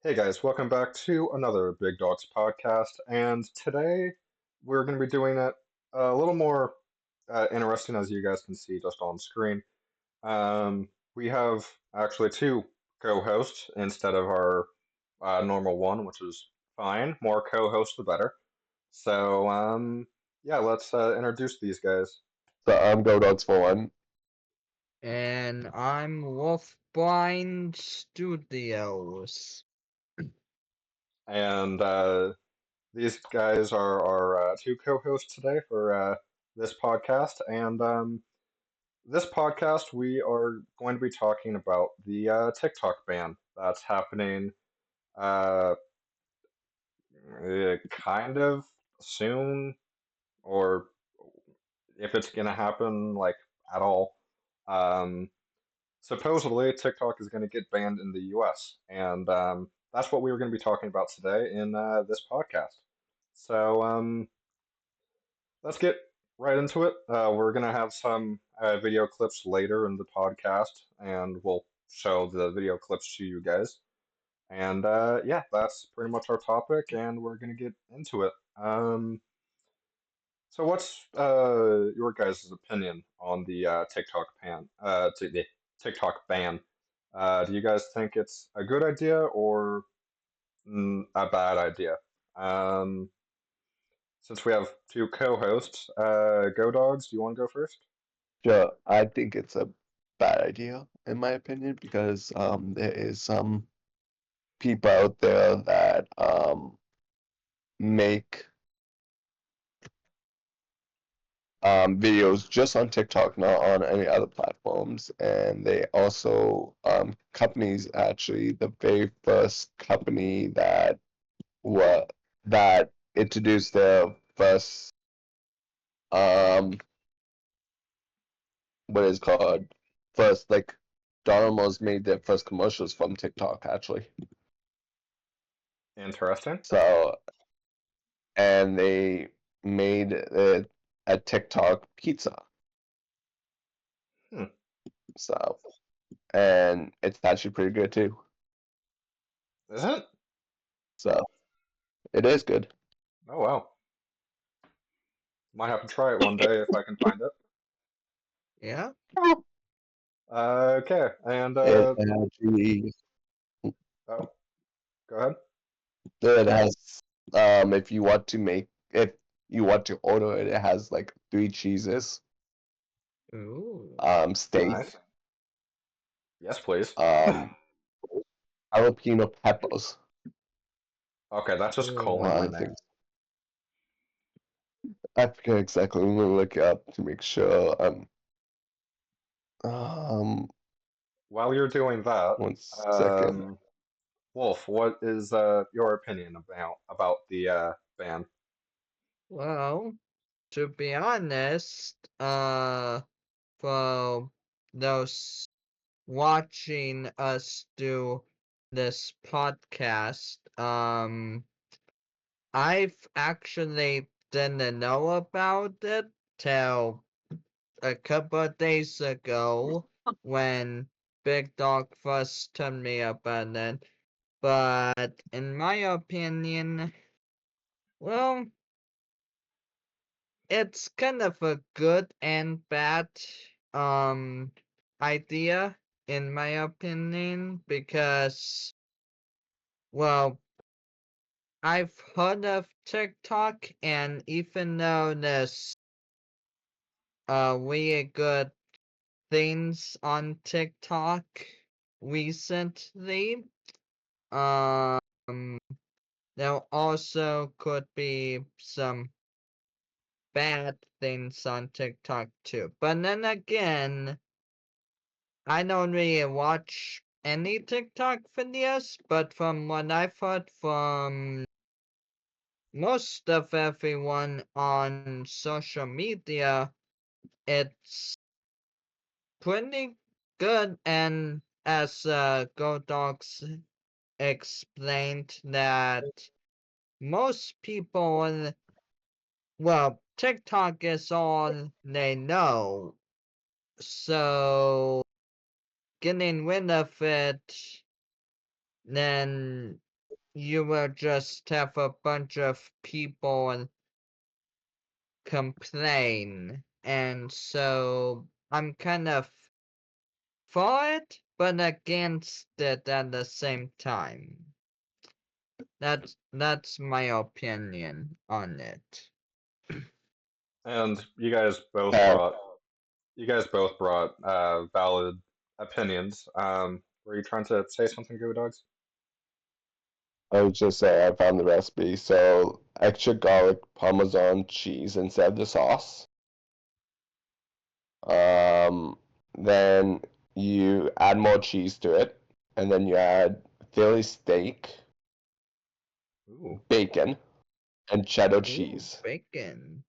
Hey guys, welcome back to another Big Dogs podcast. And today we're going to be doing it a little more interesting, as you guys can see just on screen. We have actually two co-hosts instead of our normal one, which is fine. More co-hosts, the better. So, yeah, let's introduce these guys. So I'm Go Dogs for one. And I'm Wolfblind Studios. And these guys are our two co-hosts today for this podcast. And this podcast, we are going to be talking about the TikTok ban that's happening uh, kind of soon, or if it's going to happen like at all. Um, Supposedly, TikTok is going to get banned in the US, and that's what we were going to be talking about today in this podcast. So let's get right into it. We're going to have some video clips later in the podcast, and we'll show the video clips to you guys. And yeah, that's pretty much our topic, and we're going to get into it. So, what's your guys' opinion on the the TikTok ban? Do you guys think it's a good idea or a bad idea? Um, since we have two co-hosts, Go Dogs, do you want to go first? Sure, I think it's a bad idea in my opinion because there is some people out there that make videos just on TikTok, not on any other platforms, and they also companies actually the very first company that what that introduced their first um what is called first like Domino's made their first commercials from TikTok actually. Interesting. So and they made it a TikTok pizza. Hmm. So and it's actually pretty good too. Is it? So it is good. Oh wow. Might have to try it one day if I can find it. Yeah? Okay, and It actually oh, go ahead. it has if you want to make if you want to order it, it has like 3 cheeses, Ooh. steak, Nice. Yes, please. jalapeno peppers. Okay, that's just calling Ooh. my I name. think I forget exactly. I'm gonna look it up to make sure. Um, While you're doing that, 1 second. um, Wolf, what is your opinion about the ban? Well, to be honest, for those watching us do this podcast, I've actually didn't know about it till a couple of days ago when Big Dog first told me about it. But in my opinion, well, it's kind of a good and bad um idea in my opinion because well, I've heard of TikTok and even though there's really good things on TikTok recently. Um, there also could be some bad things on TikTok too. But then again, I don't really watch any TikTok videos, but from what I've heard from most of everyone on social media, it's pretty good and as Go Dogs explained that most people, well, TikTok is all they know. So getting rid of it, then you will just have a bunch of people and complain. And so I'm kind of for it, but against it at the same time. That's my opinion on it. And Uh, you guys both brought valid opinions. Were you trying to say something, Go Dogs? I was just saying I found the recipe. So extra garlic Parmesan cheese instead of the sauce. Um, then you add more cheese to it, and then you add Philly steak, Ooh, bacon, and cheddar Ooh, cheese, bacon.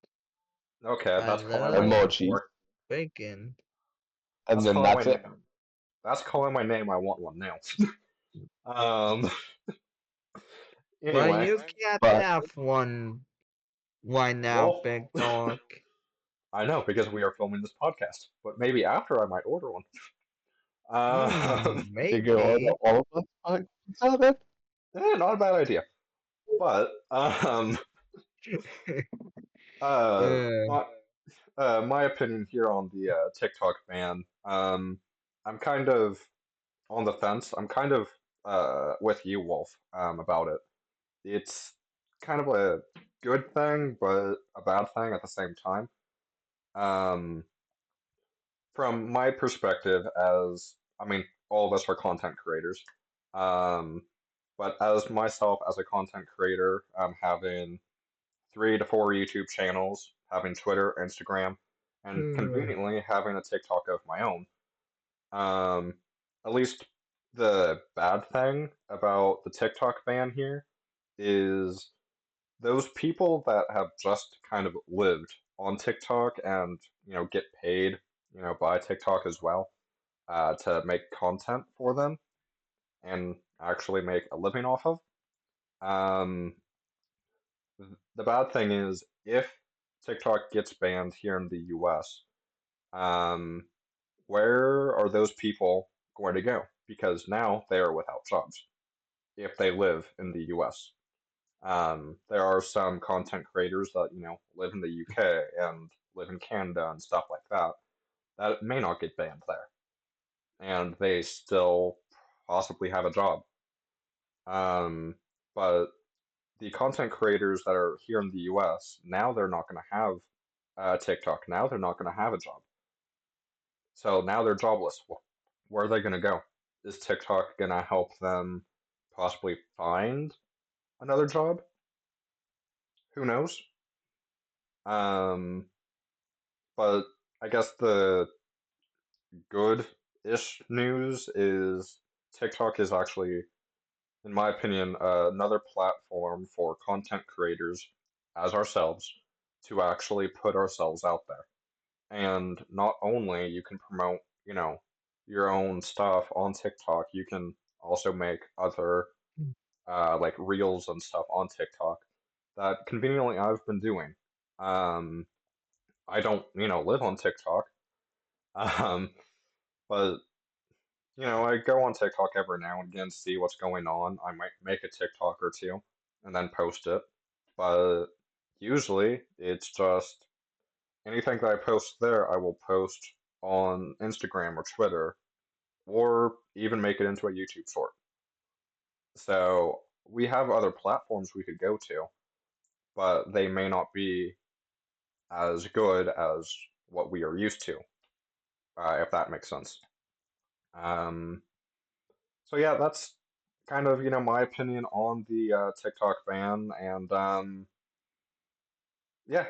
okay, I that's calling my and love more name. cheese, bacon. and That's then calling my that's it. name. That's calling my name. I want one now. Um. Well, Anyway, you can't But have one right now, well, big dog. I know because we are filming this podcast, but maybe after I might order one. Um, you can order Maybe. all of us pizza then? not a bad idea. But uh, uh, my my opinion here on the TikTok ban. I'm kind of on the fence. I'm kind of with you, Wolf, about it. It's kind of a good thing, but a bad thing at the same time. Um, from my perspective, as I mean, all of us are content creators. Um, but as myself, as a content creator, having 3 to 4 YouTube channels, having Twitter, Instagram, and conveniently having a TikTok of my own. Um, at least the bad thing about the TikTok ban here is those people that have just kind of lived on TikTok and get paid by TikTok as well to make content for them and actually make a living off of. Um, the bad thing is if TikTok gets banned here in the US, um, where are those people going to go? Because now they are without jobs if they live in the US. There are some content creators that, live in the UK and live in Canada and stuff like that, that may not get banned there. And they still possibly have a job. But the content creators that are here in the US, now they're not going to have TikTok. Now they're not going to have a job. So now they're jobless. Where are they going to go? Is TikTok going to help them possibly find another job? Who knows? Um, but I guess the good-ish news is TikTok is actually, in my opinion, another platform for content creators as ourselves to actually put ourselves out there. And not only you can promote, your own stuff on TikTok, you can also make other like reels and stuff on TikTok that conveniently I've been doing. Um, I don't, live on TikTok, um, but I go on TikTok every now and again, see what's going on. I might make a TikTok or two and then post it, but usually it's just anything that I post there, I will post on Instagram or Twitter, or even make it into a YouTube short. So we have other platforms we could go to, but they may not be as good as what we are used to, if that makes sense. Um, so yeah, that's kind of my opinion on the TikTok ban, and yeah.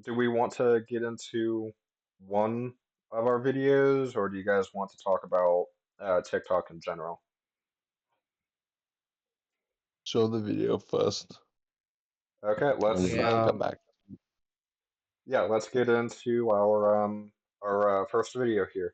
Do we want to get into one of our videos, or do you guys want to talk about TikTok in general? Show the video first, Okay, and let's then I'll yeah. come back. yeah, let's get into our first video here.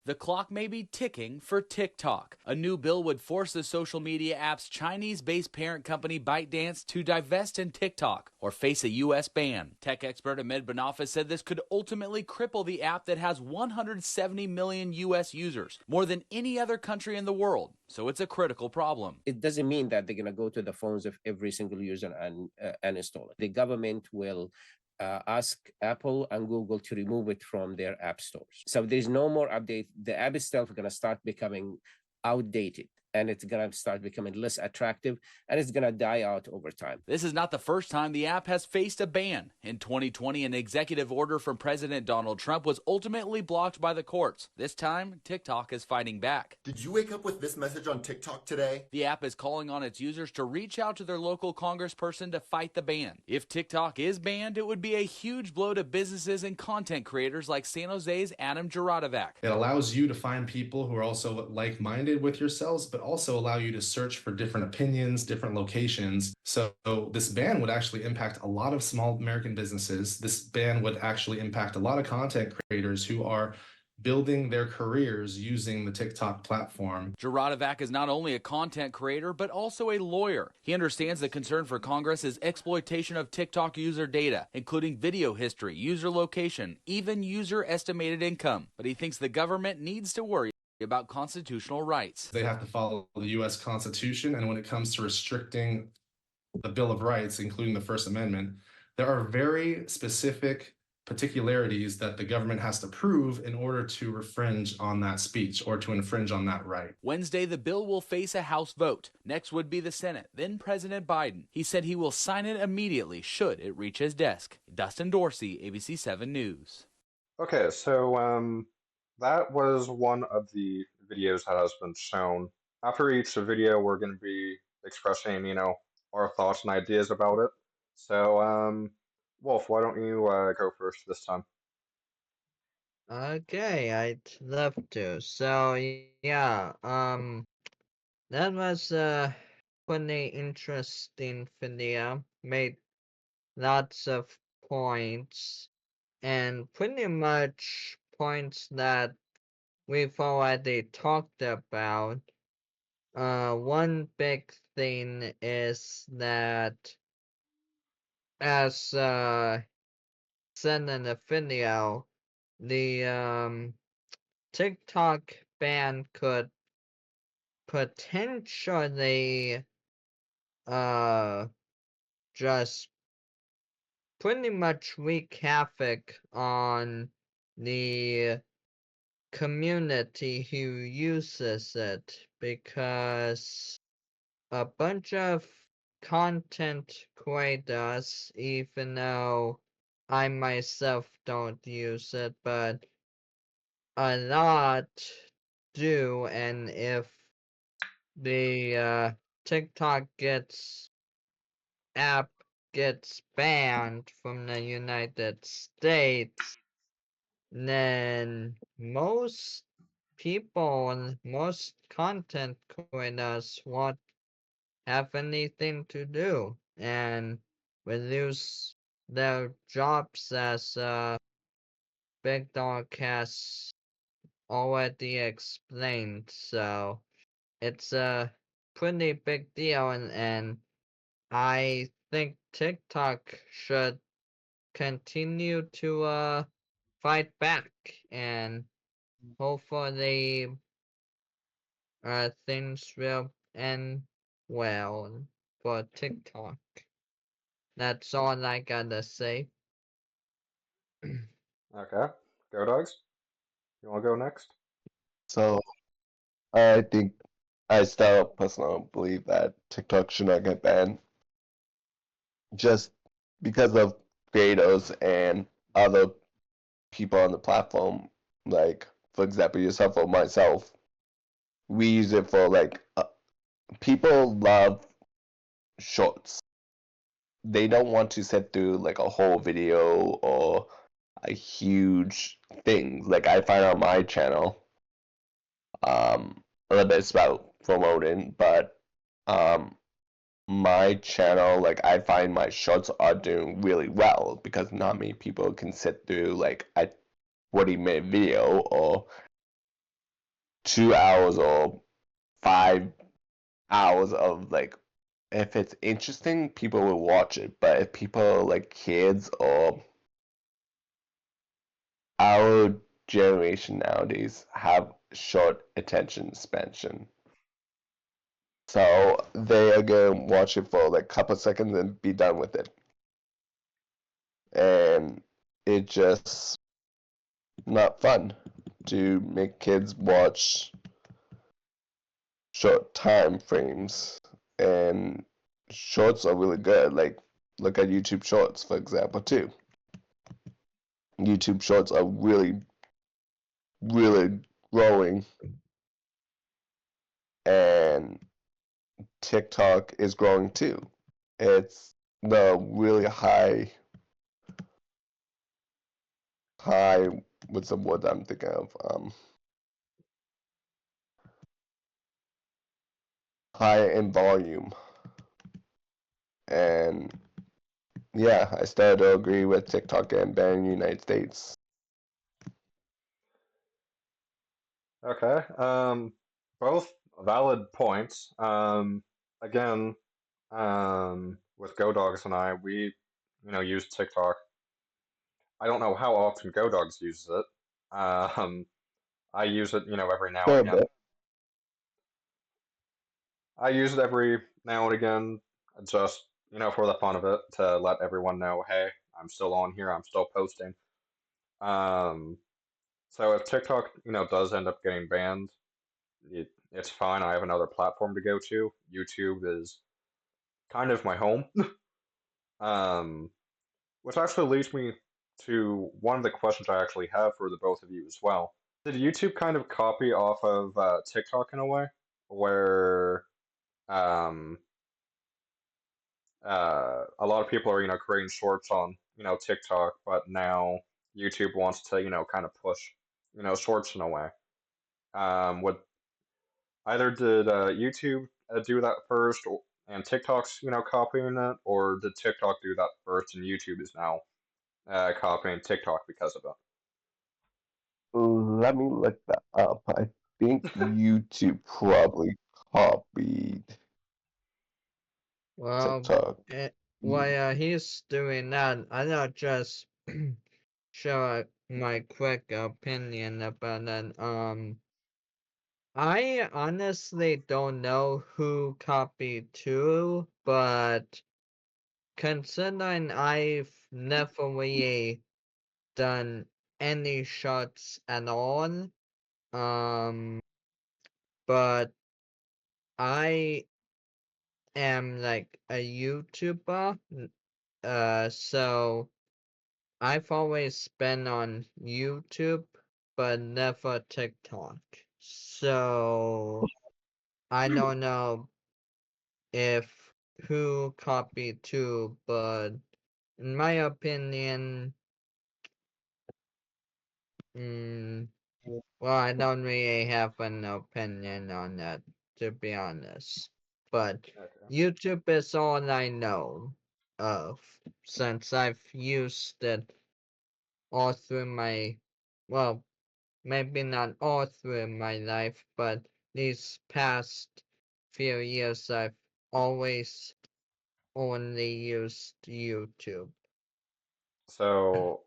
The clock may be ticking for TikTok. A new bill would force the social media app's Chinese-based parent company ByteDance to divest in TikTok or face a U.S. ban. Tech expert Ahmed Banafas said this could ultimately cripple the app that has 170 million U.S. users, more than any other country in the world. So it's a critical problem. It doesn't mean that they're going to go to the phones of every single user and install it. The government will ask Apple and Google to remove it from their app stores. So there's no more update. The app itself is going to start becoming outdated, and it's going to start becoming less attractive, and it's going to die out over time. This is not the first time the app has faced a ban. In 2020, an executive order from President Donald Trump was ultimately blocked by the courts. This time, TikTok is fighting back. Did you wake up with this message on TikTok today? The app is calling on its users to reach out to their local congressperson to fight the ban. If TikTok is banned, it would be a huge blow to businesses and content creators like San Jose's Adam Juratovac. It allows you to find people who are also like-minded with yourselves, but also allow you to search for different opinions, different locations. So this ban would actually impact a lot of small American businesses. This ban would actually impact a lot of content creators who are building their careers using the TikTok platform. Juratovac is not only a content creator, but also a lawyer. He understands the concern for Congress is exploitation of TikTok user data, including video history, user location, even user estimated income. But he thinks the government needs to worry about constitutional rights. They have to follow the U.S. Constitution, and when it comes to restricting the Bill of Rights, including the First Amendment, there are very specific particularities that the government has to prove in order to infringe on that speech or to infringe on that right. Wednesday, the bill will face a House vote. Next would be the Senate, then President Biden. He said he will sign it immediately should it reach his desk. Dustin Dorsey, ABC 7 News. Okay, so that was one of the videos that has been shown. After each video, we're going to be expressing, our thoughts and ideas about it. So, Wolf, why don't you go first this time? Okay, I'd love to. So yeah, that was a pretty interesting video. Made lots of points, and pretty much points that we've already talked about. One big thing is that, as said in the video, the TikTok ban could potentially just pretty much wreak havoc on the community who uses it, because a bunch of content creators, even though I myself don't use it, but a lot do, and if the TikTok app gets banned from the United States, then most people and most content creators won't have anything to do, and will lose their jobs, as Big Dog has already explained. So it's a pretty big deal, and I think TikTok should continue to fight back, and hopefully things will end well for TikTok. That's all I gotta say. Okay, go dogs. You want to go next? So I think I still personally believe that TikTok should not get banned just because of creators and other people on the platform. Like, for example, yourself or myself, we use it for people love shorts. They don't want to sit through like a whole video or a huge thing. Like I find on my channel, a little bit about promoting, but my channel, like I find my shorts are doing really well because not many people can sit through like a 40-minute video or 2 hours or 5 hours of like, if it's interesting, people will watch it. But if people are like kids or our generation nowadays have short attention span. So they are gonna watch it for like a couple seconds and be done with it. And it just not fun to make kids watch short time frames. And shorts are really good. Like look at YouTube Shorts, for example, too. YouTube Shorts are really, really growing, and TikTok is growing too. It's the really high, what's the word I'm thinking of? High in volume. And yeah, I started to agree with TikTok and banning United States. Okay. Both valid points. Again, with Go Dogs and I, we, use TikTok. I don't know how often Go Dogs uses it. I use it, every now and For a again. bit. I use it every now and again, just, for the fun of it, to let everyone know, hey, I'm still on here, I'm still posting. Um, so if TikTok, does end up getting banned, it's fine. I have another platform to go to. YouTube is kind of my home. Um, which actually leads me to one of the questions I actually have for the both of you as well. Did YouTube kind of copy off of TikTok in a way, where um, a lot of people are, creating shorts on, TikTok, but now YouTube wants to, kind of push, shorts in a way. Would either did YouTube do that first, and TikTok's, copying it, or did TikTok do that first and YouTube is now copying TikTok because of Let me look that up. I think YouTube probably copied Well, TikTok. while he's doing that, I'll just share my quick opinion about that. I honestly don't know who copied who, but considering I've never really done any shots at all, but I am like a YouTuber, so I've always been on YouTube, but never TikTok. So I don't know if who copied too, but in my opinion, well, I don't really have an opinion on that, to be honest. But it. Okay. YouTube is all I know of, since I've used it all through my, well, maybe not all through my life, but these past few years I've always only used YouTube. So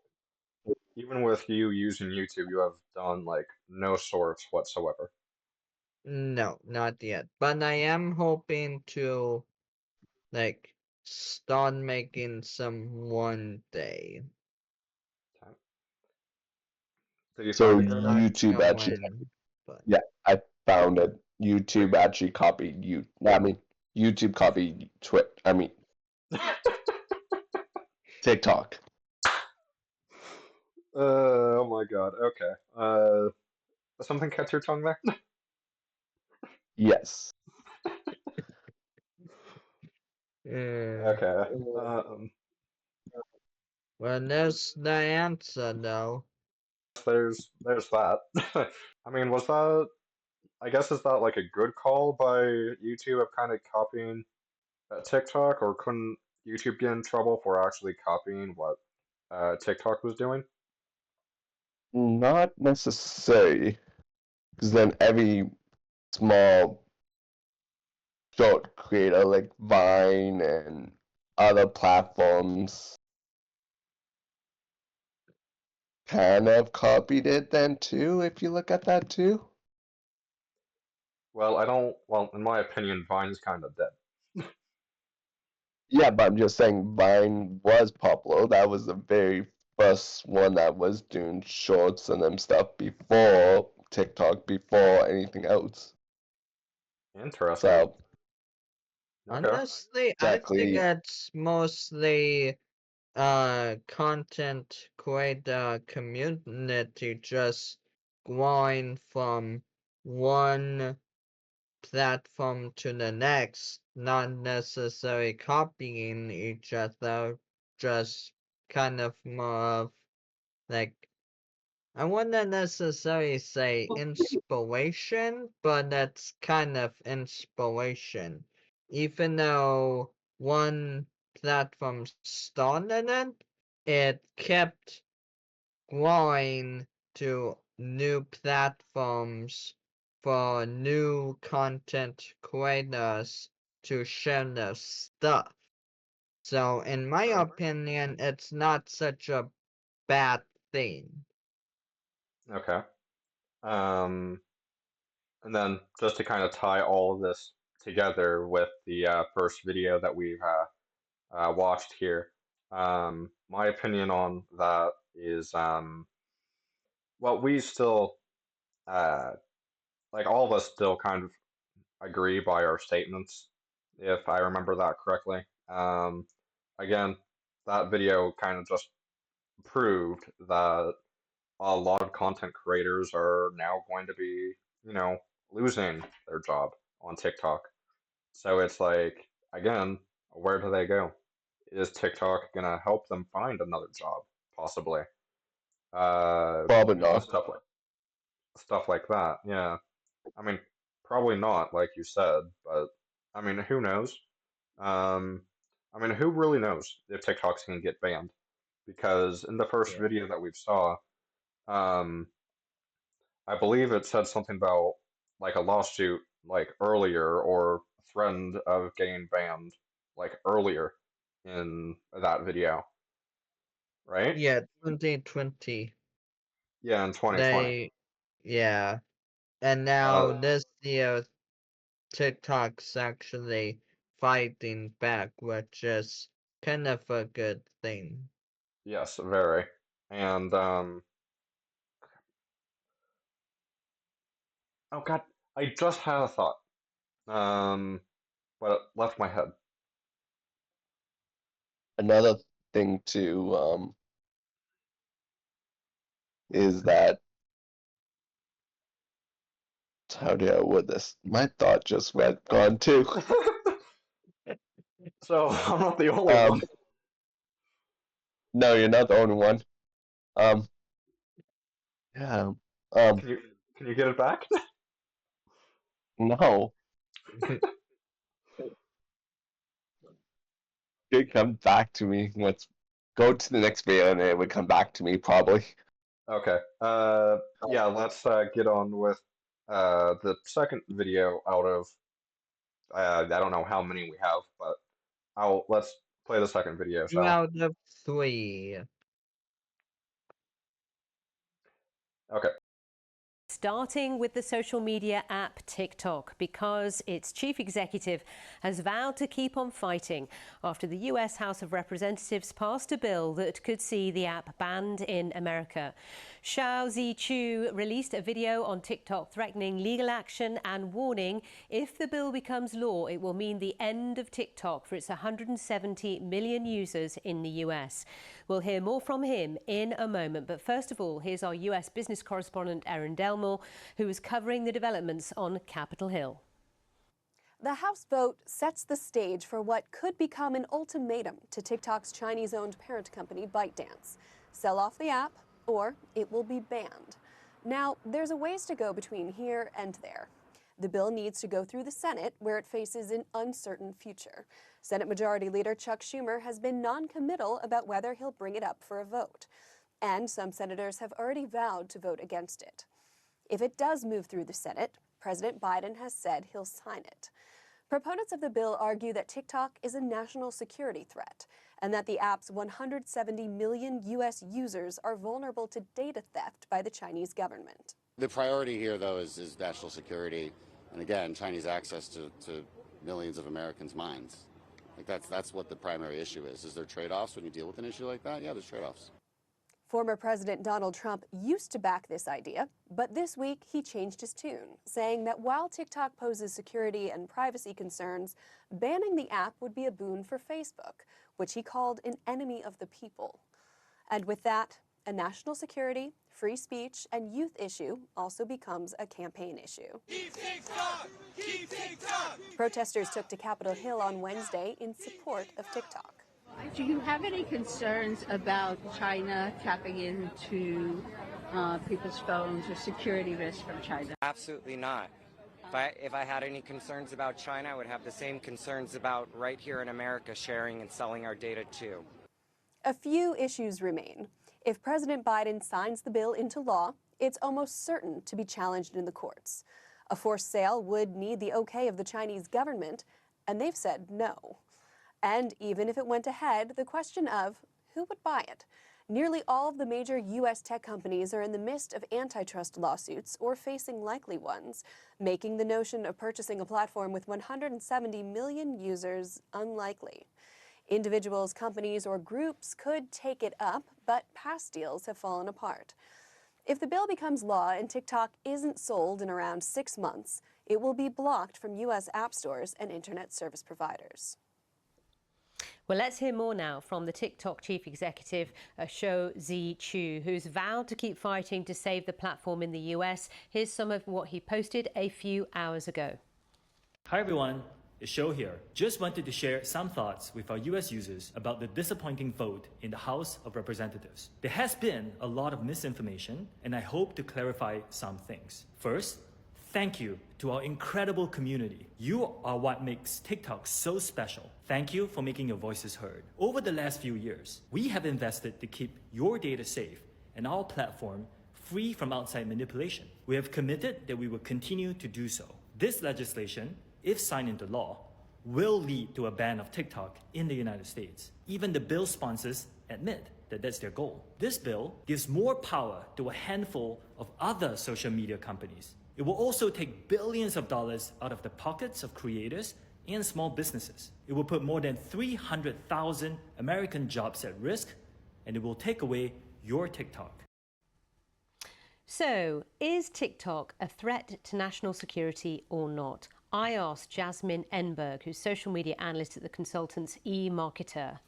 even with you using YouTube, you have done like no shorts whatsoever. No, not yet. But I am hoping to like start making some one day. Did you So find it, Go Not Dogs? YouTube sure actually, when, but yeah, I found it. YouTube actually copied you. I mean, YouTube copied TikTok. Oh my God. Okay. Something catch your tongue there? Yes. uh, Okay. Um, well, there's the answer though. there's that. I mean, was that? I guess is that like a good call by YouTube of kind of copying TikTok, or couldn't YouTube get in trouble for actually copying what TikTok was doing? Not necessarily. Because then every small short creator like Vine and other platforms kind of copied it then too, if you look at that too. Well, I don't. Well, in my opinion, Vine's kind of dead. Yeah, but I'm just saying Vine was popular. That was the very first one that was doing shorts and them stuff before TikTok, before anything else. Interesting. So Okay. Honestly, I think exactly, it's mostly content creator community just going from one platform to the next, not necessarily copying each other, just kind of more of like I wouldn't necessarily say inspiration, but that's kind of inspiration. Even though one platform started it, it kept growing to new platforms for new content creators to share their stuff. So, in my Sure. opinion, it's not such a bad thing. Okay. Um, and then just to kind of tie all of this together with the first video that we've watched here, my opinion on that is, well, we still, uh, like all of us still kind of agree by our statements, if I remember that correctly. Again, that video kind of just proved that a lot of content creators are now going to be, you know, losing their job on TikTok. So it's like, again, where do they go? Is TikTok gonna help them find another job? Possibly. probably You know, not. stuff like that. Yeah. I mean, probably not, like you said, but I mean, who knows? Um, I mean, who really knows if TikTok's gonna get banned? Because in the first Yeah. video that we saw, um, I believe it said something about like a lawsuit like earlier or threatened of getting banned like earlier in that video, right? Yeah, 2020. Yeah, in 2020. They, yeah. And now Uh, this year, TikTok's actually fighting back, which is kind of a good thing. yes, very. And oh God, I just had a thought. Um, but it left my head. Another thing too is that how do I word this? My thought just went gone too. So I'm not the only one. Um, no, you're not the only one. Um, yeah. Um, Can you can you get it back? no, it come back to me. Let's go to the next video and it would come back to me probably. Okay. Yeah, let's get on with the second video out of I don't know how many we have, but I'll let's play the second video, 2 shall out of 3. we? Okay. Starting with the social media app TikTok, because its chief executive has vowed to keep on fighting after the US House of Representatives passed a bill that could see the app banned in America. Xiao Zichu released a video on TikTok threatening legal action and warning if the bill becomes law, it will mean the end of TikTok for its 170 million users in the US. We'll hear more from him in a moment, but first of all, here's our US business correspondent Erin Delmore, who is covering the developments on Capitol Hill. The House vote sets the stage for what could become an ultimatum to TikTok's Chinese-owned parent company ByteDance. Sell off the app, or it will be banned. Now, there's a ways to go between here and there. The bill needs to go through the Senate, where it faces an uncertain future. Senate Majority Leader Chuck Schumer has been non-committal about whether he'll bring it up for a vote. And some senators have already vowed to vote against it. If it does move through the Senate, President Biden has said he'll sign it. Proponents of the bill argue that TikTok is a national security threat and that the app's 170 million U.S. users are vulnerable to data theft by the Chinese government. The priority here, though, is national security, and again, Chinese access to millions of Americans' minds. Like that's what the primary issue is. Is there trade-offs when you deal with an issue like that? Yeah, there's trade-offs. Former President Donald Trump used to back this idea, but this week he changed his tune, saying that while TikTok poses security and privacy concerns, banning the app would be a boon for Facebook, which he called an enemy of the people. And with that, a national security, free speech, and youth issue also becomes a campaign issue. Keep TikTok! Keep TikTok! Protesters took to Capitol Hill on Wednesday in support of TikTok. Do you have any concerns about China tapping into people's phones or security risks from China? Absolutely not. If I had any concerns about China, I would have the same concerns about right here in America sharing and selling our data too. A few issues remain. If President Biden signs the bill into law, it's almost certain to be challenged in the courts. A forced sale would need the okay of the Chinese government, and they've said no. And even if it went ahead, the question of who would buy it? Nearly all of the major U.S. tech companies are in the midst of antitrust lawsuits or facing likely ones, making the notion of purchasing a platform with 170 million users unlikely. Individuals, companies, or groups could take it up, but past deals have fallen apart. If the bill becomes law and TikTok isn't sold in around 6 months, it will be blocked from U.S. app stores and internet service providers. Well, let's hear more now from the TikTok chief executive, Shou Zi-Chew, who's vowed to keep fighting to save the platform in the US. Here's some of what he posted a few hours ago. Hi everyone, it's Shou here. Just wanted to share some thoughts with our US users about the disappointing vote in the House of Representatives. There has been a lot of misinformation, and I hope to clarify some things. First, thank you to our incredible community. You are what makes TikTok so special. Thank you for making your voices heard. Over the last few years, we have invested to keep your data safe and our platform free from outside manipulation. We have committed that we will continue to do so. This legislation, if signed into law, will lead to a ban of TikTok in the United States. Even the bill sponsors admit that that's their goal. This bill gives more power to a handful of other social media companies. It will also take billions of dollars out of the pockets of creators and small businesses. It will put more than 300,000 American jobs at risk, and it will take away your TikTok. So, is TikTok a threat to national security or not? I asked Jasmine Enberg, who's social media analyst at the consultants eMarketer.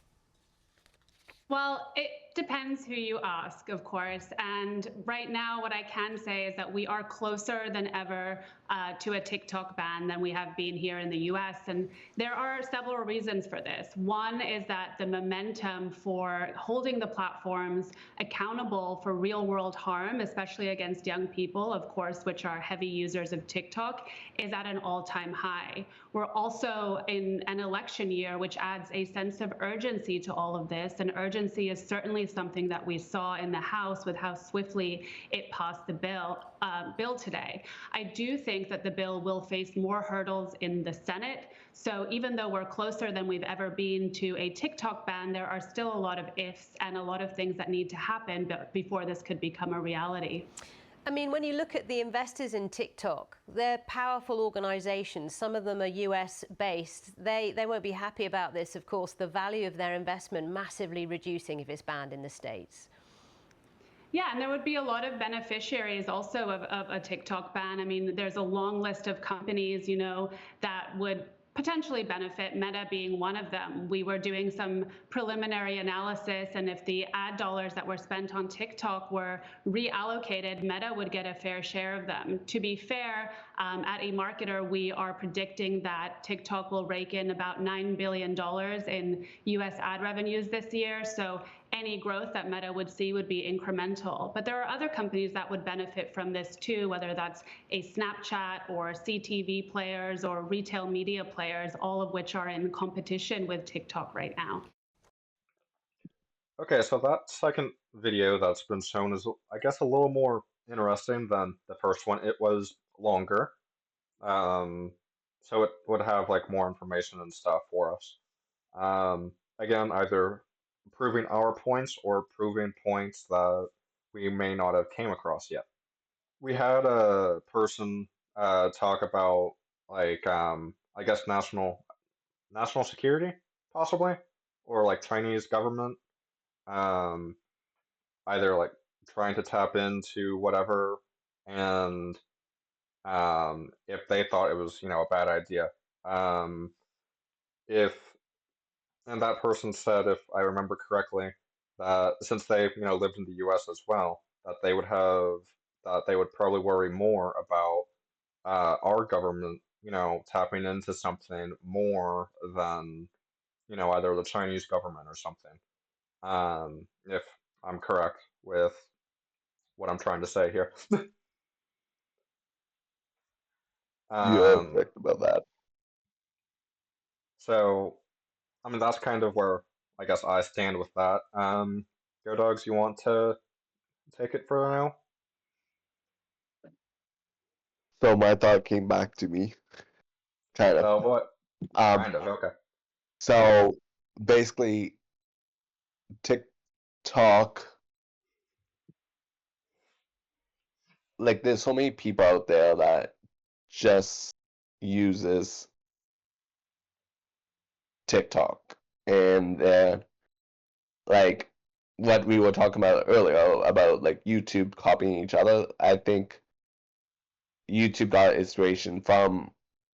Well, it depends who you ask, of course. And right now, what I can say is that we are closer than ever to a TikTok ban than we have been here in the US. And there are several reasons for this. One is that the momentum for holding the platforms accountable for real world harm, especially against young people, of course, which are heavy users of TikTok, is at an all-time high. We're also in an election year, which adds a sense of urgency to all of this. And urgency is certainly something that we saw in the House with how swiftly it passed the bill today. I do think that the bill will face more hurdles in the Senate. So even though we're closer than we've ever been to a TikTok ban, there are still a lot of ifs and a lot of things that need to happen before this could become a reality. I mean, when you look at the investors in TikTok, they're powerful organizations. Some of them are US based. They won't be happy about this, of course, the value of their investment massively reducing if it's banned in the States. Yeah, and there would be a lot of beneficiaries also of a TikTok ban. I mean, there's a long list of companies, that would potentially benefit, Meta being one of them. We were doing some preliminary analysis, and if the ad dollars that were spent on TikTok were reallocated, Meta would get a fair share of them. To be fair, at eMarketer, we are predicting that TikTok will rake in about $9 billion in US ad revenues this year. So any growth that Meta would see would be incremental. But there are other companies that would benefit from this too, whether that's a Snapchat or CTV players or retail media players, all of which are in competition with TikTok right now. Okay, so that second video that's been shown is, I guess, a little more interesting than the first one. It was longer, um, so it would have like more information and stuff for us. Again, either proving our points or proving points that we may not have came across yet. We had a person talk about like I guess national security possibly, or like Chinese government, um, either like trying to tap into whatever, and if they thought it was a bad idea. If And that person said, if I remember correctly, that since they lived in the U.S. as well, that they would probably worry more about our government tapping into something more than either the Chinese government or something. If I'm correct with what I'm trying to say here. You're um, correct about that. so I mean that's kind of where I guess I stand with that. Go Dogs, you want to take it for now? So my thought came back to me, kind of. Oh, what? Um, Kind of, okay. so basically, TikTok, like, there's so many people out there that just uses TikTok, and like what we were talking about earlier about like YouTube copying each other. I think YouTube got inspiration from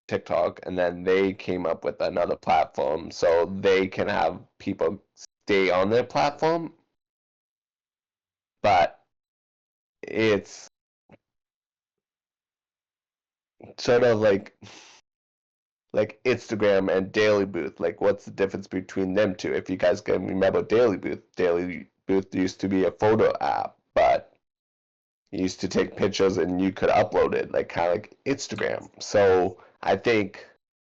TikTok, and then they came up with another platform so they can have people stay on their platform, but it's sort of like Instagram and Daily Booth. Like, what's the difference between them two? If you guys can remember Daily Booth used to be a photo app, but you used to take pictures and you could upload it, like kind of like Instagram. So I think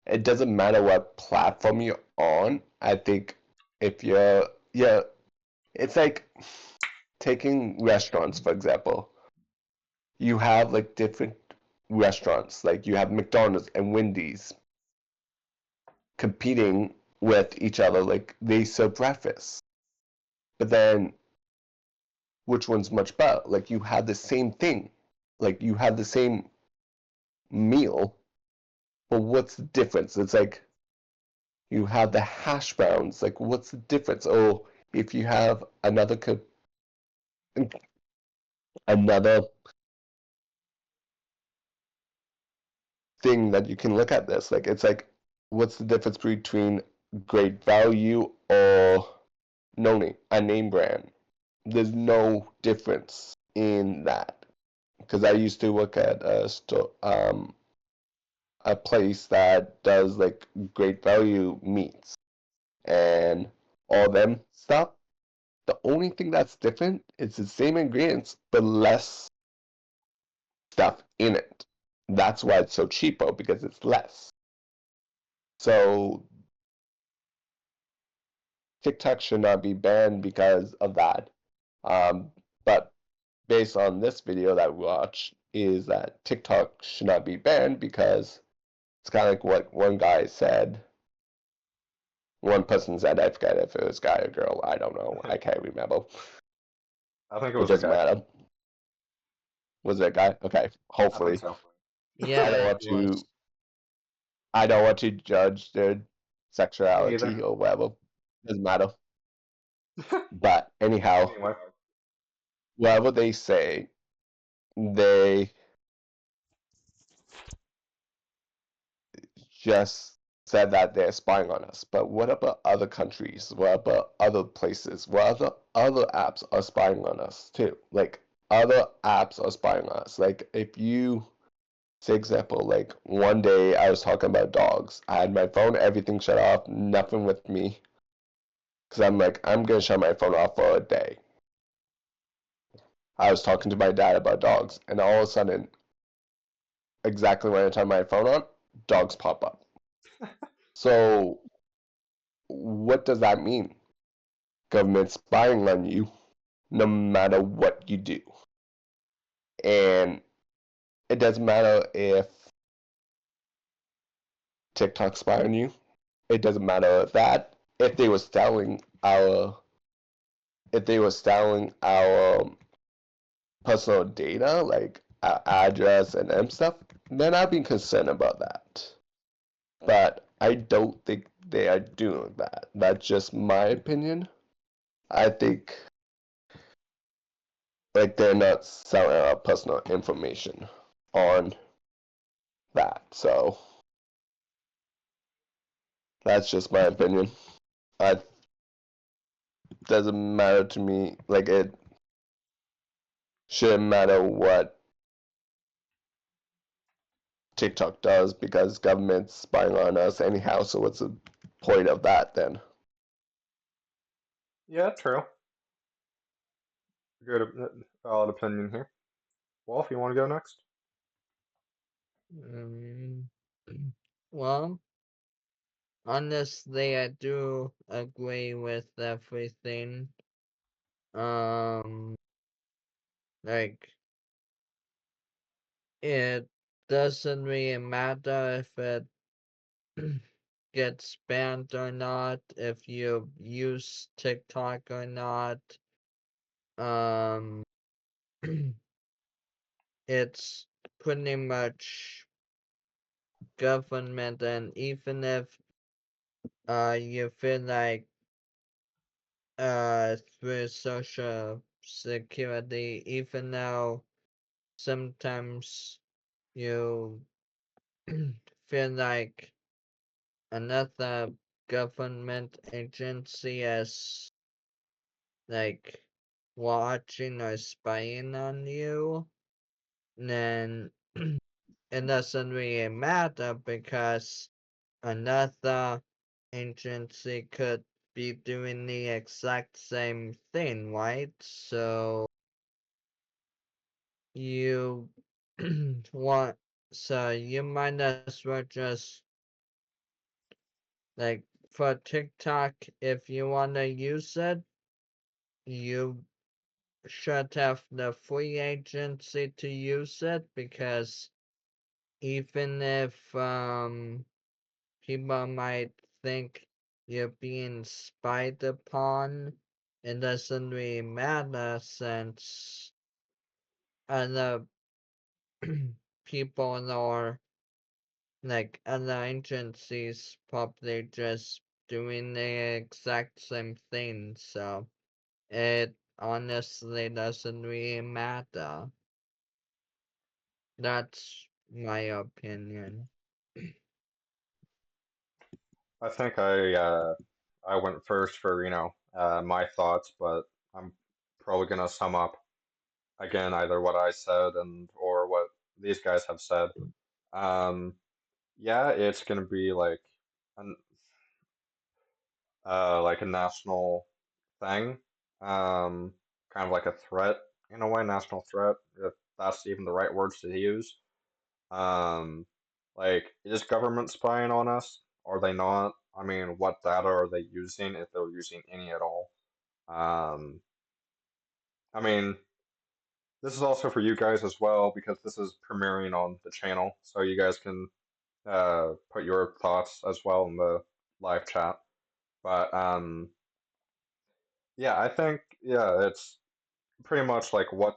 it doesn't matter what platform you're on. I think if yeah, it's like taking restaurants, for example. You have like different restaurants, like you have McDonald's and Wendy's competing with each other, like they serve breakfast. But then which one's much better? Like you have the same thing, like you have the same meal, but what's the difference? It's like you have the hash browns, like what's the difference? Oh, if you have another thing that you can look at this, like it's like what's the difference between great value or a name brand? There's no difference in that, because I used to work at a place that does like great value meats and all them stuff. The only thing that's different is the same ingredients but less stuff in it. That's why it's so cheapo, because it's less. So TikTok should not be banned because of that. But based on this video that we watched, is that TikTok should not be banned because it's kind of like what one guy said. One person said, I forget if it was guy or girl. I don't know. I can't remember. I think it It was a doesn't guy. matter. Was it a guy? Okay, I think hopefully. so. Yeah, I don't want it was. to. I don't want to judge their Me sexuality either. or whatever. Doesn't matter. But anyhow, Anyway, whatever they say, they just said that they're spying on us. But what about other countries? What about other places? What other apps are spying on us too? Like other apps are spying on us. Like if you say example, like one day I was talking about dogs. I had my phone, everything shut off, nothing with me. Cause I'm like, I'm gonna shut my phone off for a day. I was talking to my dad about dogs, and all of a sudden, exactly when I turn my phone on, dogs pop up. So what does that mean? Government spying on you no matter what you do. And it doesn't matter if TikTok spy on you. It doesn't matter that if they were stealing our personal data, like our address and stuff, then I'd be concerned about that. But I don't think they are doing that. That's just my opinion. I think like they're not selling our personal information on that. So that's just my opinion. I doesn't matter to me. Like it shouldn't matter what TikTok does because government's spying on us anyhow. So what's the point of that then? Yeah, true. Good, valid opinion here. Wolf, you want to go next? Um, well, honestly, I do agree with everything. Like, it doesn't really matter if it gets banned or not, if you use TikTok or not. Um, it's pretty much government, and even if you feel like through social security, even though sometimes you feel like another government agency is like watching or spying on you, then it doesn't really matter because another agency could be doing the exact same thing, right? So you want, so you might as well just, like, for TikTok, if you want to use it, you should have the free agency to use it, because even if people might think you're being spied upon, it doesn't really matter, since other people or like other agencies probably just doing the exact same thing, so it honestly doesn't really matter. That's my opinion. I think I went first for, my thoughts, but I'm probably gonna sum up again either what I said and or what these guys have said. Um, yeah, it's gonna be an like a national thing, um, kind of like a threat in a way, national threat, if that's even the right words to use. Um, like, is government spying on us? Are they not? I mean, what data are they using if they're using any at all? Um, I mean, this is also for you guys as well because this is premiering on the channel, so you guys can put your thoughts as well in the live chat. But yeah, I think it's pretty much like what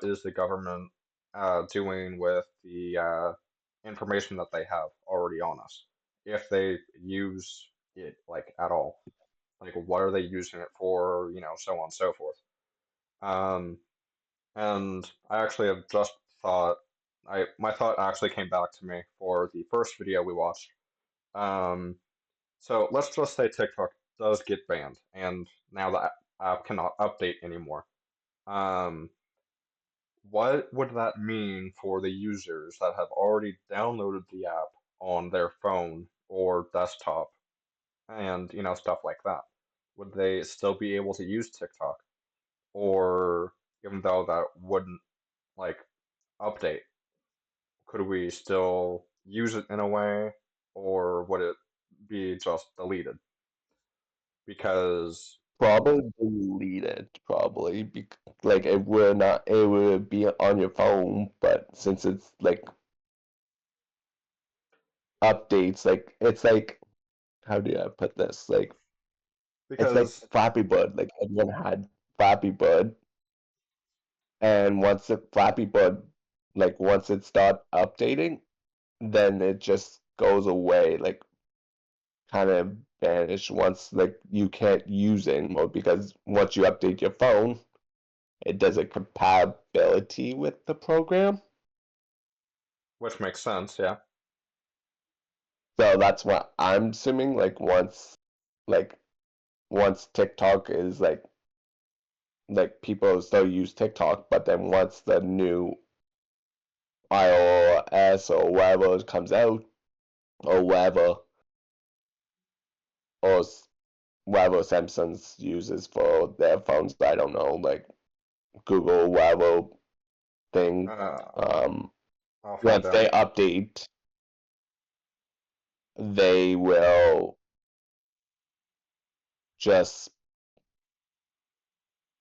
is the government doing with the information that they have already on us, if they use it like at all, like what are they using it for, so on and so forth. Um, and I actually have just thought, my thought actually came back to me for the first video we watched. Um, so let's just say TikTok does get banned, and now the app cannot update anymore. Um, what would that mean for the users that have already downloaded the app on their phone or desktop and, stuff like that? Would they still be able to use TikTok? Or even though that wouldn't like update, could we still use it in a way, or would it be just deleted? Because Probably delete it, probably, like it would be on your phone, but since it's like updates, like it's like, how do I put this? Like it's like Because Flappy Bird, like everyone had Flappy Bird, and once the Flappy Bird, like once it start updating, then it just goes away, like kind of vanish once like you can't use it anymore because once you update your phone, it does a compatibility with the program. which makes sense, yeah. So that's what I'm assuming. Like once TikTok is like people still use TikTok, but then once the new iOS or whatever comes out, or whatever, or whatever Samsung's uses for their phones, I don't know, like Google, whatever thing, I'll find once out. they update, they will just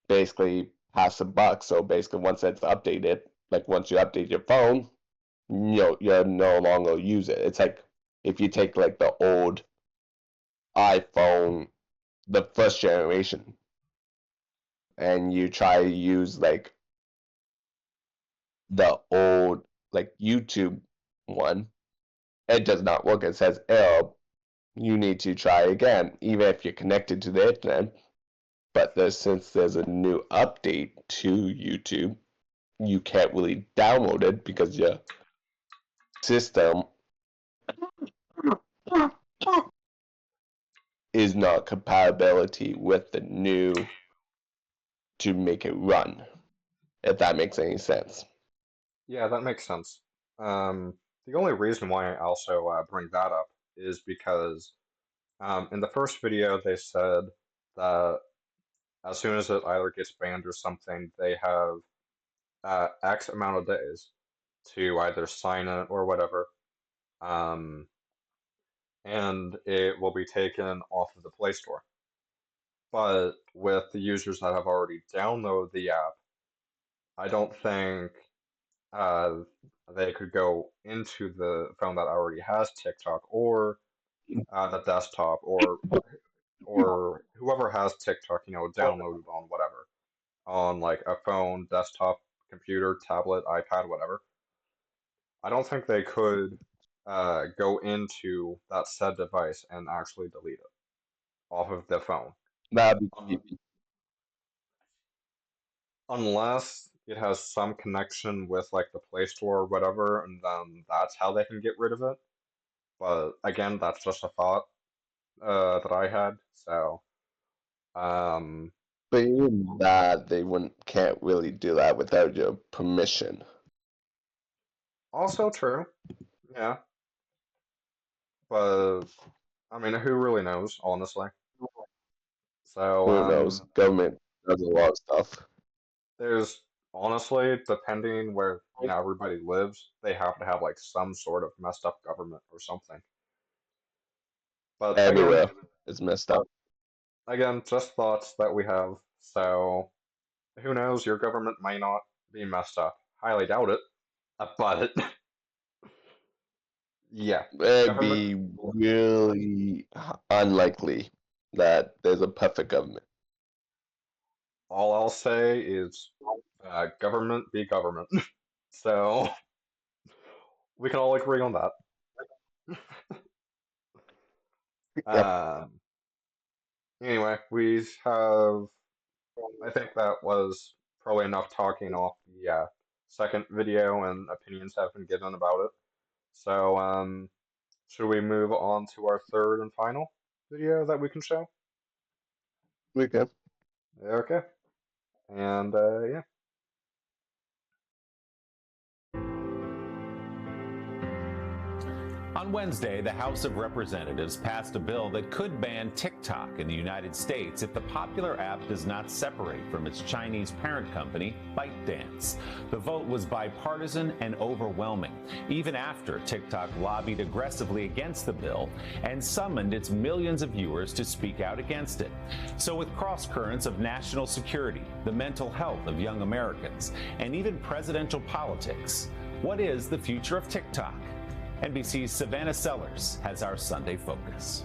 basically pass a buck. So basically, once it's updated, like once you update your phone, you're no longer use it. It's like if you take like the old iPhone, the first generation, and you try to use like the old like YouTube one, it does not work. It says error. You need to try again, even if you're connected to the internet. But since there's a new update to YouTube, you can't really download it because your system is not compatibility with the new to make it run, if that makes any sense. Yeah, that makes sense. The only reason why I also bring that up is because in the first video they said that as soon as it either gets banned or something, they have X amount of days to either sign it or whatever, um, and it will be taken off of the Play Store. But with the users that have already downloaded the app, I don't think uh, they could go into the phone that already has TikTok or the desktop or whoever has TikTok, downloaded on whatever, on like a phone, desktop, computer, tablet, iPad, whatever. I don't think they could go into that said device and actually delete it off of the phone. That'd be creepy. Unless it has some connection with like the Play Store or whatever, and then that's how they can get rid of it. But again, that's just a thought that I had. So, um, But even that, they can't really do that without your permission. also true. Yeah, but I mean, who really knows, honestly? So, Who knows? Government does a lot of stuff. there's honestly, depending where, everybody lives, they have to have like some sort of messed up government or something. But Everywhere is messed up. again, just thoughts that we have. So, who knows? Your government may not be messed up. Highly doubt it. But yeah, It'd government. be really unlikely that there's a perfect government. All I'll say is, government be government. So we can all agree on that. Yep. Anyway, we have. I think that was probably enough talking off the second video, and opinions have been given about it. So, should we move on to our third and final video that we can show? We can. Okay. And yeah. On Wednesday, the House of Representatives passed a bill that could ban TikTok in the United States if the popular app does not separate from its Chinese parent company, ByteDance. The vote was bipartisan and overwhelming, even after TikTok lobbied aggressively against the bill and summoned its millions of viewers to speak out against it. So with cross-currents of national security, the mental health of young Americans, and even presidential politics, what is the future of TikTok? NBC's Savannah Sellers has our Sunday focus.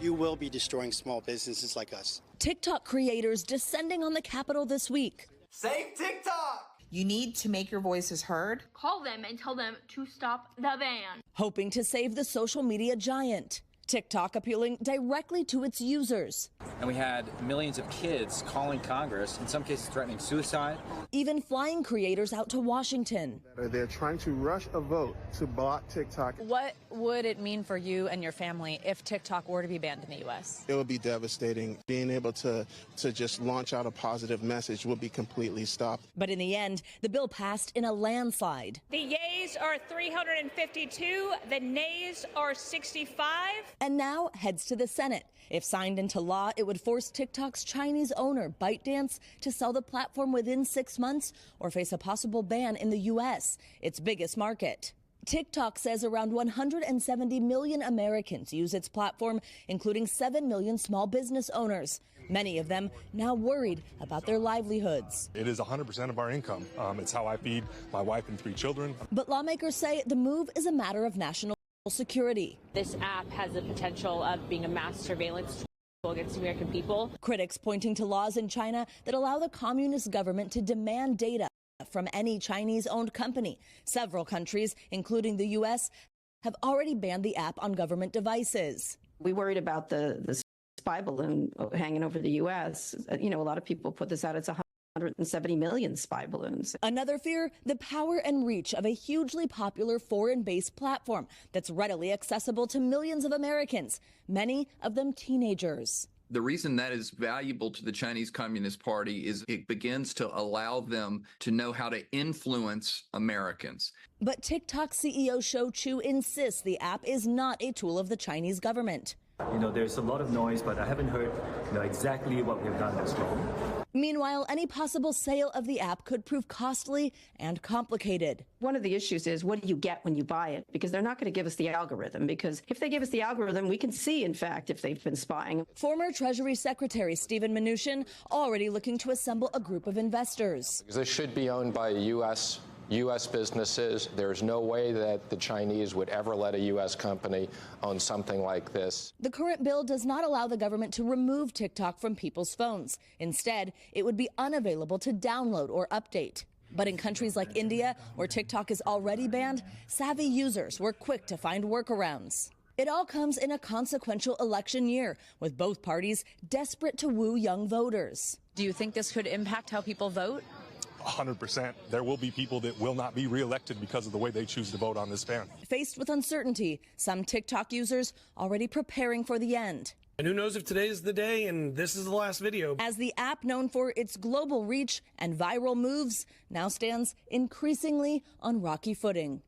You will be destroying small businesses like us. TikTok creators descending on the Capitol this week. Save TikTok! You need to make your voices heard. Call them and tell them to stop the ban. Hoping to save the social media giant. TikTok appealing directly to its users. And we had millions of kids calling Congress, in some cases threatening suicide. Even flying creators out to Washington. They're trying to rush a vote to block TikTok. What would it mean for you and your family if TikTok were to be banned in the U.S.? It would be devastating. Being able to just launch out a positive message would be completely stopped. But in the end, the bill passed in a landslide. The yeas are 352, the nays are 65. And now heads to the Senate. If signed into law, it would force TikTok's Chinese owner, ByteDance, to sell the platform within 6 months or face a possible ban in the U.S., its biggest market. TikTok says around 170 million Americans use its platform, including 7 million small business owners. Many of them now worried about their livelihoods. It is 100% of our income. It's how I feed my wife and 3 children. But lawmakers say the move is a matter of national security. This app has the potential of being a mass surveillance tool against American people. Critics pointing to laws in China that allow the communist government to demand data from any Chinese-owned company. Several countries, including the U.S., have already banned the app on government devices. We worried about the spy balloon hanging over the U.S. A lot of people put this out. It's 170 million spy balloons. Another fear, the power and reach of a hugely popular foreign-based platform that's readily accessible to millions of Americans, many of them teenagers. The reason that is valuable to the Chinese Communist Party is it begins to allow them to know how to influence Americans. But TikTok CEO Shou Chu insists the app is not a tool of the Chinese government. There's a lot of noise, but I haven't heard, exactly what we've done that's wrong. Meanwhile, any possible sale of the app could prove costly and complicated. One of the issues is, what do you get when you buy it? Because they're not going to give us the algorithm, because if they give us the algorithm, we can see, in fact, if they've been spying. Former Treasury Secretary Steven Mnuchin already looking to assemble a group of investors. This should be owned by U.S. businesses. There's no way that the Chinese would ever let a U.S. company own something like this. The current bill does not allow the government to remove TikTok from people's phones. Instead, it would be unavailable to download or update. But in countries like India, where TikTok is already banned, savvy users were quick to find workarounds. It all comes in a consequential election year, with both parties desperate to woo young voters. Do you think this could impact how people vote? 100%. There will be people that will not be reelected because of the way they choose to vote on this ban. Faced with uncertainty, some TikTok users already preparing for the end. And who knows if today is the day and this is the last video. As the app, known for its global reach and viral moves, now stands increasingly on rocky footing.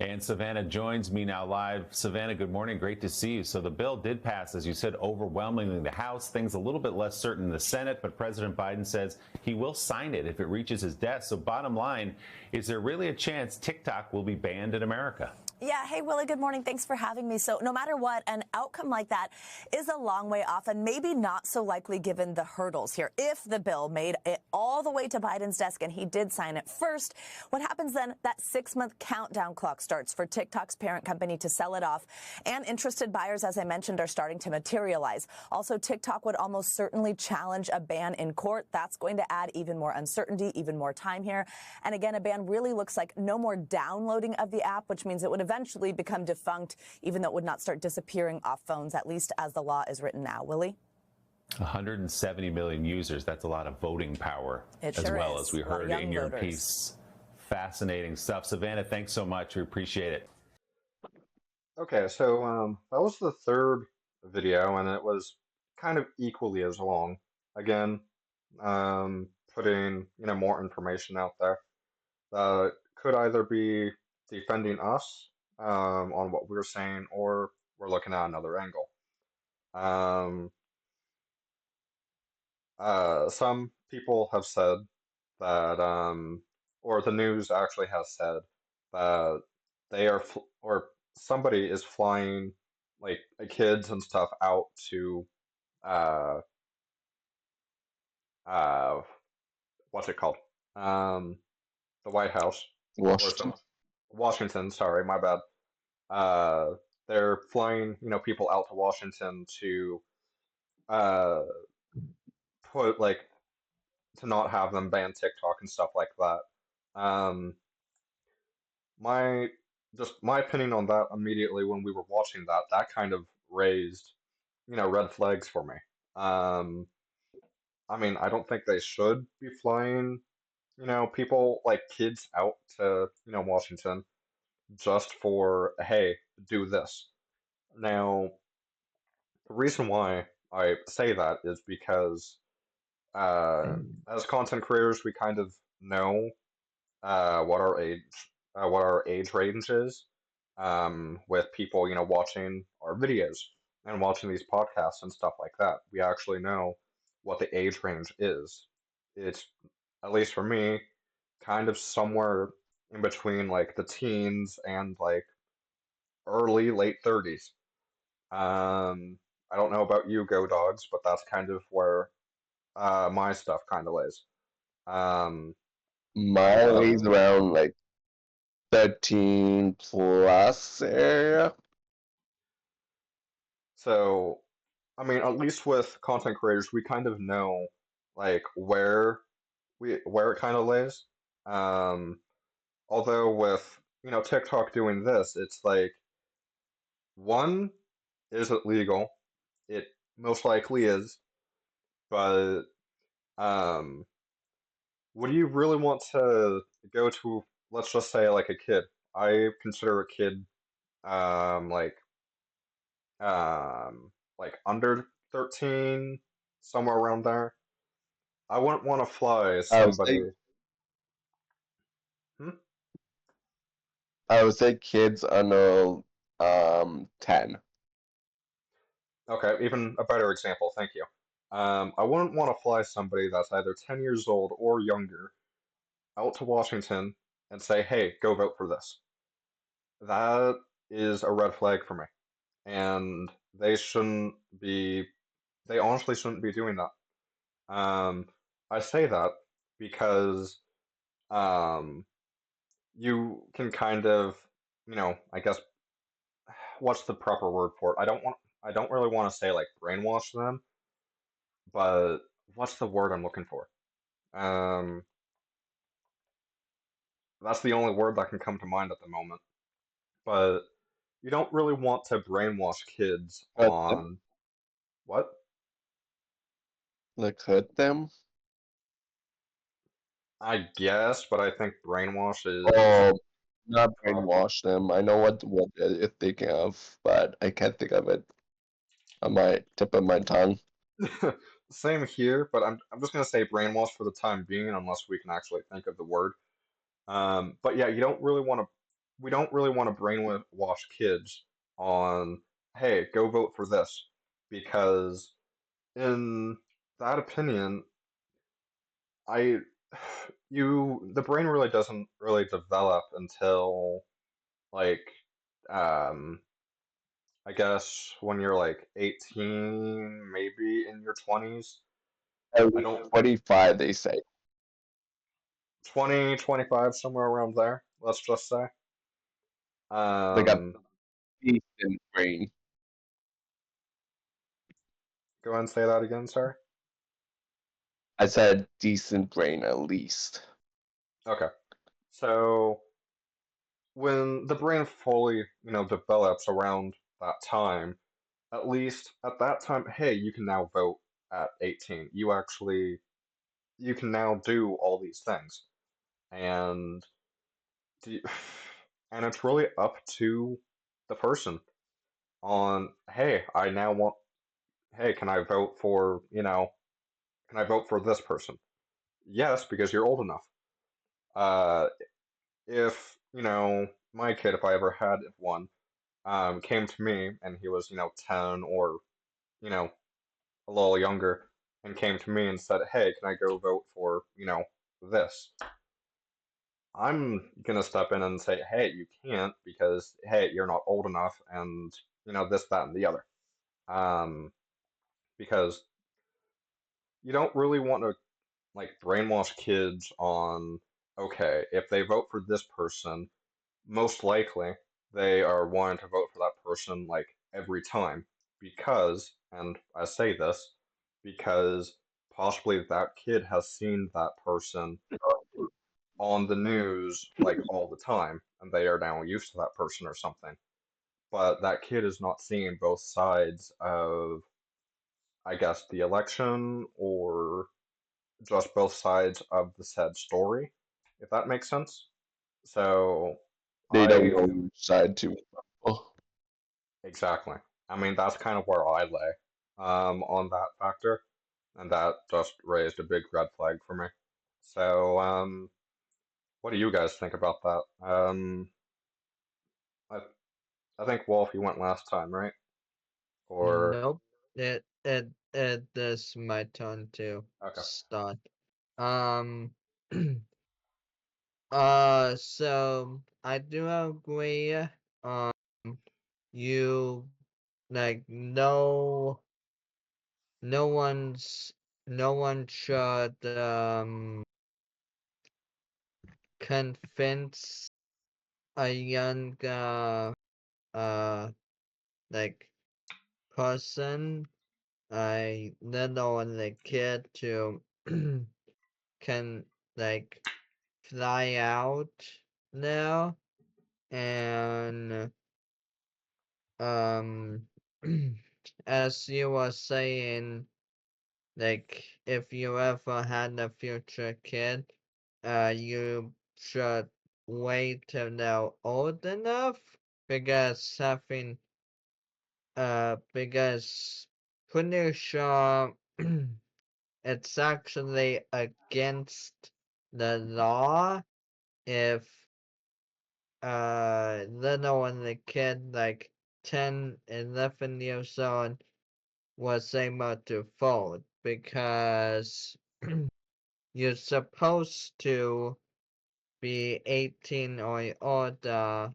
And Savannah joins me now live. Savannah, good morning. Great to see you. So the bill did pass, as you said, overwhelmingly in the House. Things a little bit less certain in the Senate, but President Biden says he will sign it if it reaches his desk. So bottom line, is there really a chance TikTok will be banned in America? Yeah. Hey, Willie, good morning. Thanks for having me. So no matter what, an outcome like that is a long way off and maybe not so likely given the hurdles here. If the bill made it all the way to Biden's desk and he did sign it first, what happens then? That 6-month countdown clock starts for TikTok's parent company to sell it off. And interested buyers, as I mentioned, are starting to materialize. Also, TikTok would almost certainly challenge a ban in court. That's going to add even more uncertainty, even more time here. And again, a ban really looks like no more downloading of the app, which means it would eventually become defunct, even though it would not start disappearing off phones, at least as the law is written now. Willie? 170 million users. That's a lot of voting power, it as sure well is. as we heard in your voters. piece. Fascinating stuff. Savannah, thanks so much. We appreciate it. Okay, so that was the third video, and it was kind of equally as long. Again, putting more information out there that could either be defending us on what we're saying, or we're looking at another angle. Um, some people have said that, or the news actually has said that they are, or somebody is flying like kids and stuff out to, uh, uh, what's it called? Um, the White House or Washington. some Washington. Sorry, my bad. Uh, they're flying, people out to Washington to uh put like to not have them ban TikTok and stuff like that. Um, my just my opinion on that immediately when we were watching that, that kind of raised, red flags for me. Um, I mean, I don't think they should be flying, people like kids out to, Washington just for, hey, do this. Now, the reason why I say that is because as content creators, we kind of know what our age range is, with people, watching our videos and watching these podcasts and stuff like that. We actually know what the age range is. It's, at least for me, kind of somewhere in between like the teens and like early late 30s. I don't know about you, Go Dogs, but that's kind of where my stuff kind of lays. Um, Mine so lays around like 13 plus area. So, I mean, at least with content creators, we kind of know like where it kind of lays. Um, although with TikTok doing this, it's like one, is it legal? It most likely is, but um, would you really want to go to, let's just say, like a kid? I consider a kid um like um under 13, somewhere around there. I wouldn't want to fly I would say somebody. Hmm? I would say kids under 10. Okay, even a better example, thank you. I wouldn't want to fly somebody that's either 10 years old or younger out to Washington and say, hey, go vote for this. That is a red flag for me. And be, they honestly shouldn't be doing that. I say that because um, you can kind of, I guess, what's the proper word for it? I don't really want to say like brainwash them, but what's the word I'm looking for? Um, that's the only word that can come to mind at the moment. But you don't really want to brainwash kids Hurt them. on what? Like hurt them. I guess, but I think brainwash is Oh, not prob brainwash them. I know what you're thinking of, but I can't think of it on my tip of my tongue. same here, but I'm just gonna say brainwash for the time being, unless we can actually think of the word. But yeah, you don't really want to. We don't really want to brainwash kids on, hey, go vote for this, because in that opinion, I, the brain really doesn't really develop until like, um, I guess when you're like 18, maybe in your 20s. At I least don't 25, they say. 20, 25, somewhere around there. Let's just say. Like a Um, decent brain. Go ahead and say that again, sorry. I said decent brain at least. Okay. So when the brain fully, develops around that time, at least at that time, hey, you can now vote at 18. You can now do all these things. And do and it's really up to the person on, hey, hey, can I vote for, can I vote for this person? Yes, because you're old enough. Uh, if, my kid, if I ever had one, came to me and he was, 10 or, you know, a little younger, and came to me and said, "Hey, can I go vote for, this?" I'm gonna step in and say, "Hey, you can't because, hey, you're not old enough," and, this, that, and the other. Um, because you don't really want to like brainwash kids on, okay, if they vote for this person, most likely they are wanting to vote for that person like every time because, and I say this because possibly that kid has seen that person on the news like all the time and they are now used to that person or something. But that kid is not seeing both sides of, I guess, the election or just both sides of the said story, if that makes sense. So They don't I know which side to. Oh, exactly. I mean, that's kind of where I lay on that factor, and that just raised a big red flag for me. So what do you guys think about that? I I think Wolf, you went last time, right? Or Nope. It is my turn to okay. start. Um. So I do agree. Um. You like no one's no one should convince a young like person, a little like kid to can like fly out now and um as you were saying, like if you ever had a future kid, you should wait till they're old enough because because pretty sure it's actually against the law if little when the kid like 10, 11 years old was able to vote because you're supposed to be 18 or older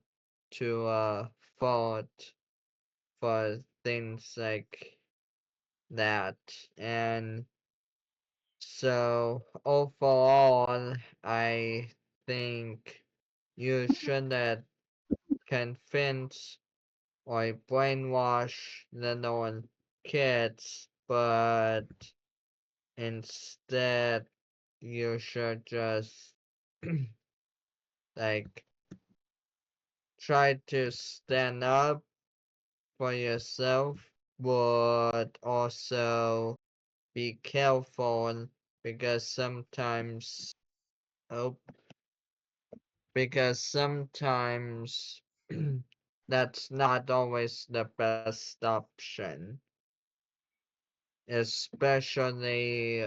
to vote for things like that. And so overall, I think you shouldn't convince or brainwash little kids, but instead you should just like try to stand up for yourself, but also be careful because sometimes oh because sometimes that's not always the best option, especially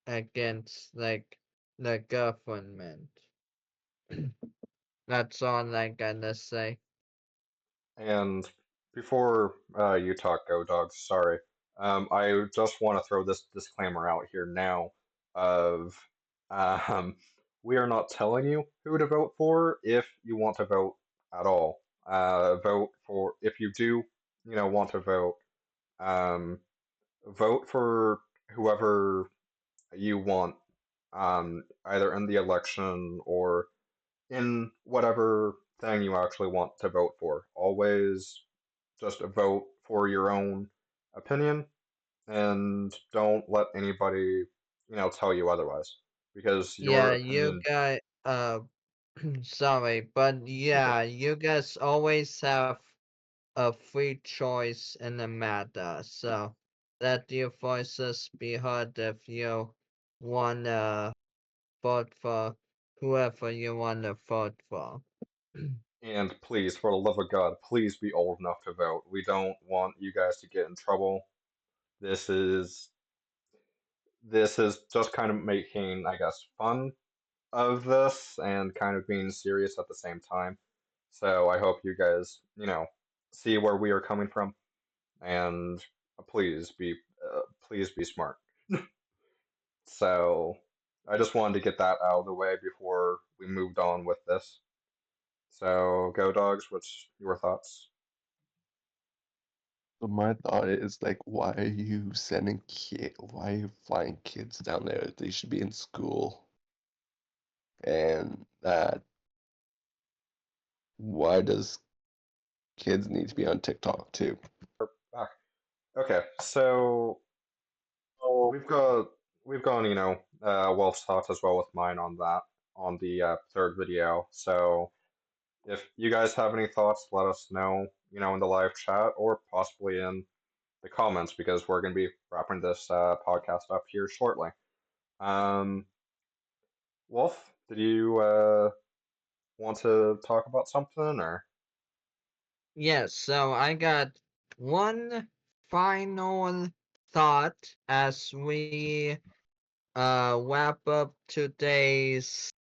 against like the government. That's all I gotta say. And before you talk, Go Dogs, sorry. I just want to throw this disclaimer out here now of um, we are not telling you who to vote for if you want to vote at all. Vote for if you do, want to vote. Um, Vote for whoever you want, either in the election or in whatever thing you actually want to vote for. Always just vote for your own opinion and don't let anybody, tell you otherwise. Because Yeah, your you opinion, guys, sorry, but you're good. yeah, you guys always have a free choice in the matter, so let your voices be heard if you wanna vote for whoever you wanna vote for. And please, for the love of God, please be old enough to vote. We don't want you guys to get in trouble. This is this is just kind of making, I guess, fun of this and kind of being serious at the same time. So I hope you guys, see where we are coming from, and please be please be smart. So I just wanted to get that out of the way before we moved on with this. So go dogs, what's your thoughts? So my thought is like, why are you why are you flying kids down there? They should be in school. And that, why does kids need to be on TikTok too? Back. Okay, so we've got Wolf's thoughts as well with mine on that on the third video. So if you guys have any thoughts, let us know, in the live chat or possibly in the comments because we're going to be wrapping this podcast up here shortly. Um, Wolf, did you want to talk about something or? Yes, so I got one final thought as we wrap up today's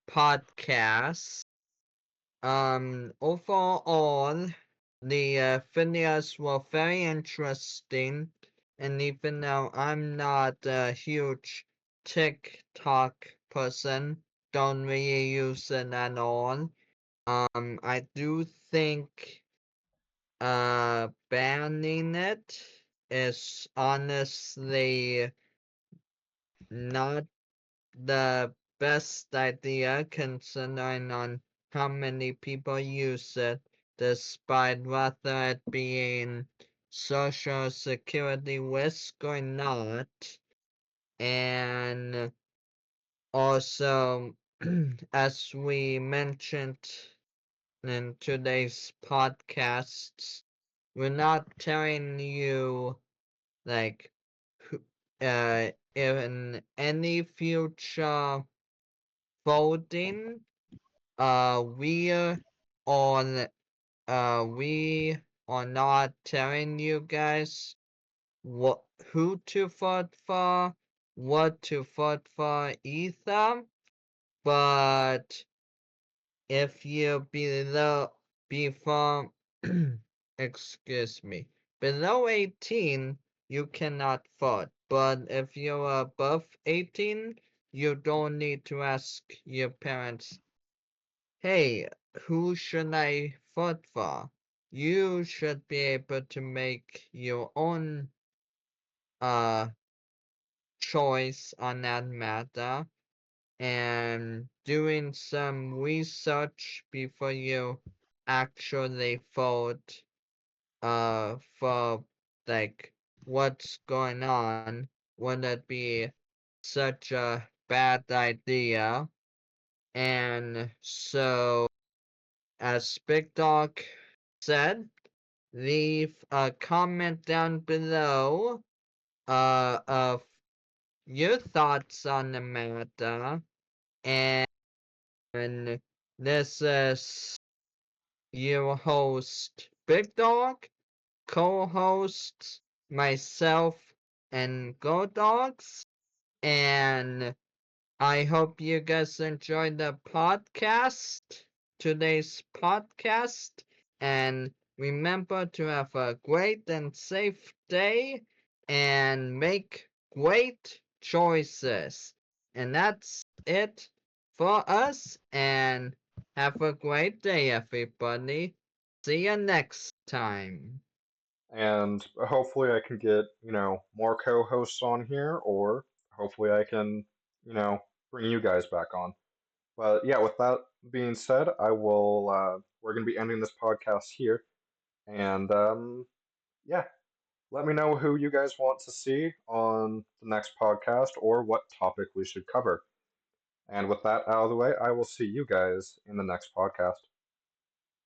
podcast. Overall, the videos were very interesting, and even though I'm not a huge TikTok person, don't really use it at all. I do think banning it is honestly not the best idea considering on how many people use it, despite whether it being social security risk or not. And also, as we mentioned in today's podcasts, we're not telling you like in any future voting, we on we are not telling you guys what who to vote for, what to vote for either, but if you before excuse me, below 18 you cannot vote, but if you're above 18 you don't need to ask your parents, hey, who should I vote for? You should be able to make your own choice on that matter and doing some research before you actually vote for like what's going on wouldn't be such a bad idea. And so as Big Dog said, leave a comment down below of your thoughts on the matter. And this is your host, Big Dog, co-hosts, myself, and Go Dogs. And I hope you guys enjoyed the podcast, today's podcast. And remember to have a great and safe day and make great choices. And that's it for us. And have a great day, everybody. See you next time. And hopefully I can get, more co-hosts on here, or hopefully I can, bring you guys back on. But yeah, with that being said, we're going to be ending this podcast here. And yeah, let me know who you guys want to see on the next podcast or what topic we should cover. And with that out of the way, I will see you guys in the next podcast.